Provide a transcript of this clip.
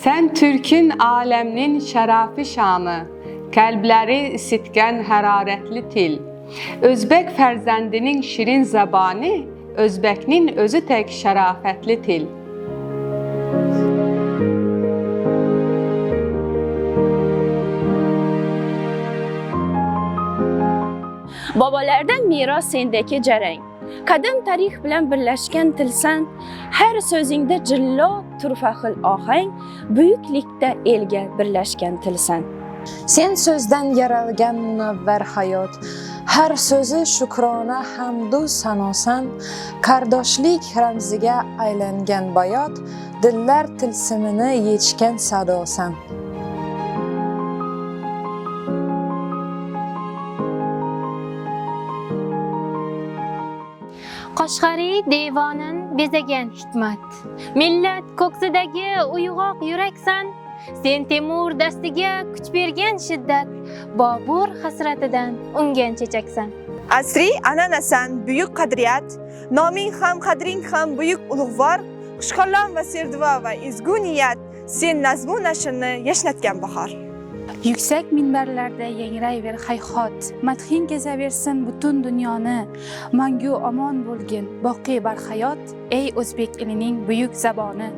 Sen Türk'ün aləminin şərafi şanı, qəlbləri isitgən hərarətli til. Özbək fərzəndinin şirin zəbani, Özbəknin özü tək şərafətli til. Babalardan miras sendeki jarang. Qadim tarix bilan birlashgan tilsan, har so'zingda jillo turfa xil ohang, buyuklikda elga birlashgan tilsan. Sen so'zdan yaralgan munavvar hayot, har so'zi shukrona hamdu sanosan, qardoshlik ramziga aylangan bayot, dillar tilsimini yechgan sadosan. Qoshg'ariy devonin bezagan hikmat, millat ko'ksidagi uyg'oq yuraksan. Sen Temur dastiga kuch bergan shiddat, Bobur hasratidan ungan chechaksan. Asriy an'anasan, buyuk qadriyat, noming ham qadring ham buyuk ulug'vor, xushqalom va serduo va ezgu niyat, sen nazmu nashrni yashnatgan bahor. Yuksak minbarlarda yangrayver hayhot, madhing kezaversin butun dunyoni, mangu omon bo'lgin, boqiy barhayot, ey o'zbek elining buyuk zaboni.